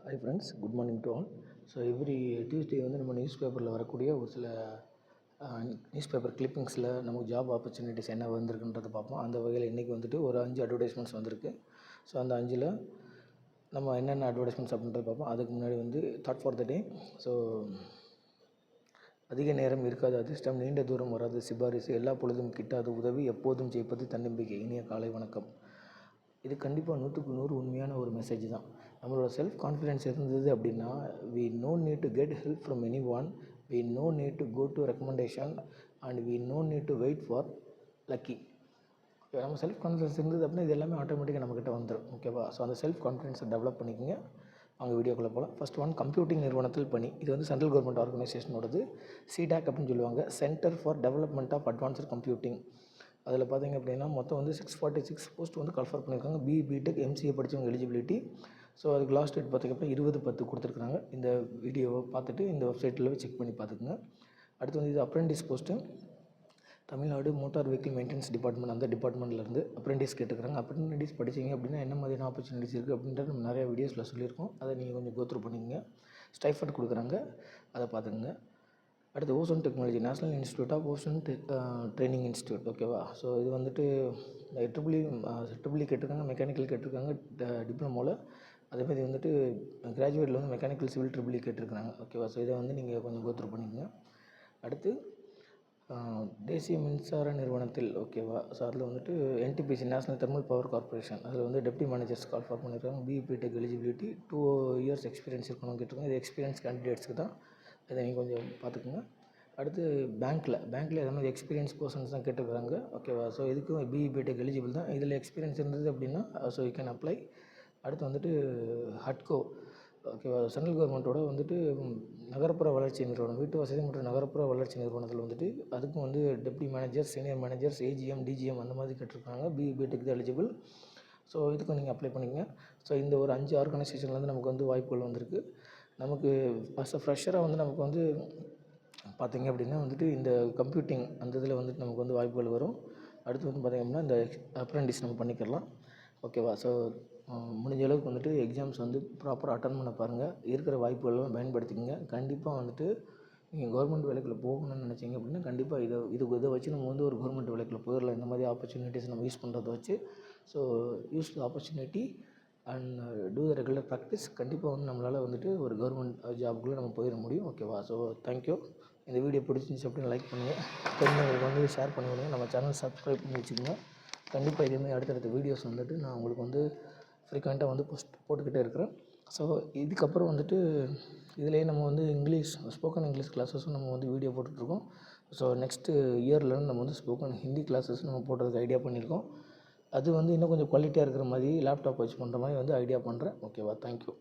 Hi friends, good morning to all. So every Tuesday வந்து நம்ம news பேப்பரில் வரக்கூடிய ஒரு சில நியூஸ் பேப்பர் கிளிப்பிங்ஸில் நமக்கு ஜாப் ஆப்பர்ச்சுனிட்டிஸ் என்ன வந்திருக்குன்றதை பார்ப்போம். அந்த வகையில் இன்றைக்கி வந்துட்டு ஒரு 5 அட்வர்டைஸ்மெண்ட்ஸ் வந்திருக்கு. ஸோ அந்த 5ல் நம்ம என்னென்ன அட்வர்டைஸ்மெண்ட்ஸ் அப்படின்றத பார்ப்போம். அதுக்கு முன்னாடி வந்து thought for the day. So அதிக நேரம் இருக்காது அதிர்ஷ்டம், நீண்ட தூரம் வராது சிபாரிசு, எல்லா பொழுதும் கிட்டாது உதவி, எப்போதும் ஜெயிப்பது தன்னம்பிக்கை. இனிய காலை வணக்கம். இது கண்டிப்பாக 100க்கு 100 உண்மையான ஒரு மெசேஜ் தான். நம்மளோட செல்ஃப் கான்ஃபிடென்ஸ் இருந்தது அப்படின்னா we no need to get help from anyone, we no need to go to recommendation and we no need to wait for lucky. நம்ம செல்ஃப் கான்ஃபிடென்ஸ் இருந்தது அப்படின்னா இது எல்லாமே ஆட்டோமேட்டிக்காக நம்மக்கிட்ட வந்துடும். ஓகேவா? ஸோ அந்த செல்ஃப் கான்ஃபிடென்ஸை டெவலப் பண்ணிக்கோங்க. அவங்க வீடியோக்குள்ளே போகலாம். ஃபர்ஸ்ட் ஒன், கம்ப்யூட்டிங் நிறுவனத்தில் பணி. இது வந்து சென்ட்ரல் கவர்மெண்ட் ஆர்கனைசேஷனோடது. சிடாக் அப்படின்னு சொல்லுவாங்க, centre for development of advanced computing. அதில் பார்த்திங்க அப்படின்னா மொத்தம் வந்து 646 போஸ்ட் வந்து கன்ஃபர் பண்ணியிருக்காங்க. பிடெக் எம்சிஏ படித்தவங்க எலிஜிபிலிட்டி. ஸோ அதுக்கு லாஸ்ட் டேட் பார்த்திங்க அப்படின்னா 20/10 கொடுத்துருக்குறாங்க. இந்த வீடியோவை பார்த்துட்டு இந்த வெப்சைட்டில் செக் பண்ணி பார்த்துக்குங்க. அடுத்து வந்து இது apprentice post. Tamil Nadu motor vehicle maintenance department, அந்த டிபார்ட்மெண்ட்லேருந்து அப்ரெண்டிஸ் கேட்டுக்கிறாங்க. அப்ரெண்டிஸ் படிச்சிங்க அப்படின்னா என்ன மாதிரியான ஆப்பர்ச்சுனிட்டிஸ் இருக்குது அப்படின்றது நம்ம நிறைய வீடியோஸில் சொல்லியிருக்கோம். அதை நீங்கள் கொஞ்சம் கோத்ரூ பண்ணிக்கங்க. ஸ்டைஃபண்ட் கொடுக்குறாங்க, அதை பார்த்துக்குங்க. அடுத்து ozone technology, national institute of ozone training institute. ஓகேவா? ஸோ இது வந்துட்டு ட்ரிபிள்இ கேட்டிருக்காங்க, மெக்கானிக்கல் கேட்டிருக்காங்க டிப்ளமோவில். அதேமாதிரி வந்துட்டு கிராஜுவேட்டில் வந்து மெக்கானிக்கல் சிவில் ட்ரிபிள்இ கேட்டிருக்காங்க. ஓகேவா? ஸோ இதை வந்து நீங்கள் கொஞ்சம் கோத்ரூ பண்ணிக்கங்க. அடுத்து தேசிய மின்சார நிறுவனத்தில். ஓகேவா? ஸோ அதில் வந்துட்டு NTPC, national thermal power corporation, அதில் வந்து டெப்டி மேனேஜர்ஸ் கால் ஃபார் பண்ணியிருக்காங்க. பிடெக் எலிஜிபிலிட்டி, 2 இயர்ஸ் எக்ஸ்பீரியன்ஸ் இருக்கணும் கேட்டிருக்காங்க. இது எக்ஸ்பீரியன்ஸ் கேண்டிடேட்ஸ்க்கு தான். இதை நீங்கள் கொஞ்சம் பார்த்துக்குங்க. அடுத்து பேங்க்கில் எதனா எக்ஸ்பீரியன்ஸ் பர்சன்ஸ் தான் கேட்டுருக்காங்க. ஓகேவா? ஸோ இதுக்கும் பிடெக் எலிஜிபிள் தான். இதில் எக்ஸ்பீரியன்ஸ் இருந்தது அப்படின்னா ஸோ யூ கேன் அப்ளை. அடுத்து வந்துட்டு ஹட்கோ. ஓகேவா? சென்ட்ரல் கவர்மெண்ட்டோட வந்துட்டு நகர்ப்புற வளர்ச்சி நிறுவனம், வீட்டு வசதி மற்றும் நகர்ப்புற வளர்ச்சி நிறுவனத்தில் வந்துட்டு அதுக்கும் வந்து deputy manager, senior managers, AGM, DGM அந்த மாதிரி கேட்டிருக்காங்க. பிடெக் தான் எலிஜிபிள். ஸோ இதுக்கும் நீங்கள் அப்ளை பண்ணிக்கங்க. ஸோ இந்த ஒரு 5 ஆர்கனைசேஷன்லேருந்து நமக்கு வந்து வாய்ப்புகள் வந்திருக்கு. நமக்கு அஸ் அ ஃப்ரெஷராக வந்து நமக்கு வந்து பார்த்திங்க அப்படின்னா வந்துட்டு இந்த கம்ப்யூட்டிங் அந்த இதில் வந்துட்டு நமக்கு வந்து வாய்ப்புகள் வரும். அடுத்து வந்து பார்த்திங்க அப்படின்னா இந்த அப்ரெண்டிஸ் நம்ம பண்ணிக்கலாம். ஓகேவா? ஸோ முடிஞ்ச அளவுக்கு வந்துட்டு எக்ஸாம்ஸ் வந்து ப்ராப்பராக அட்டன் பண்ண பாருங்கள். இருக்கிற வாய்ப்புகளெல்லாம் பயன்படுத்திக்கங்க. கண்டிப்பாக வந்துட்டு நீங்கள் கவர்மெண்ட் வேலைக்குள்ளே போகணும்னு நினச்சிங்க அப்படின்னா கண்டிப்பாக இதை வச்சு நம்ம வந்து ஒரு கவர்மெண்ட் வேலைக்குள்ளே போயிடலாம். இந்த மாதிரி ஆப்பர்ச்சுனிட்டிஸ் நம்ம யூஸ் பண்ணுறத வச்சு. So use the opportunity and do the regular practice. கண்டிப்பாக வந்து நம்மளால் வந்துட்டு ஒரு கவர்மெண்ட் ஜாபுக்குள்ளே நம்ம போயிட முடியும். ஓகேவா? So thank you. இந்த வீடியோ பிடிச்சிருந்துச்சு அப்படின்னு லைக் பண்ணுங்கள், தெரிஞ்சவங்களுக்கு வந்து ஷேர் பண்ணி விடுங்க. நம்ம சேனல் சப்ஸ்கிரைப் பண்ணி வச்சுக்கோங்க. கண்டிப்பாக இதேமாதிரி அடுத்தடுத்த வீடியோஸ் வந்துட்டு நான் உங்களுக்கு வந்து ஃப்ரீக்வெண்ட்டாக வந்து போட்டுக்கிட்டே இருக்கிறேன். ஸோ இதுக்கப்புறம் வந்துட்டு இதிலேயே நம்ம வந்து ஸ்போக்கன் இங்கிலீஷ் கிளாஸஸும் நம்ம வந்து வீடியோ போட்டுட்ருக்கோம். ஸோ நெக்ஸ்ட்டு இயர்லேருந்து நம்ம வந்து ஸ்போக்கன் ஹிந்தி கிளாஸஸ் நம்ம போடுறதுக்கு ஐடியா பண்ணியிருக்கோம். அது வந்து இன்னும் கொஞ்சம் குவாலிட்டியாக இருக்கிற மாதிரி லேப்டாப் வச்சு பண்ணுற மாதிரி வந்து ஐடியா பண்ணுறேன். ஓகேவா? தேங்க்யூ.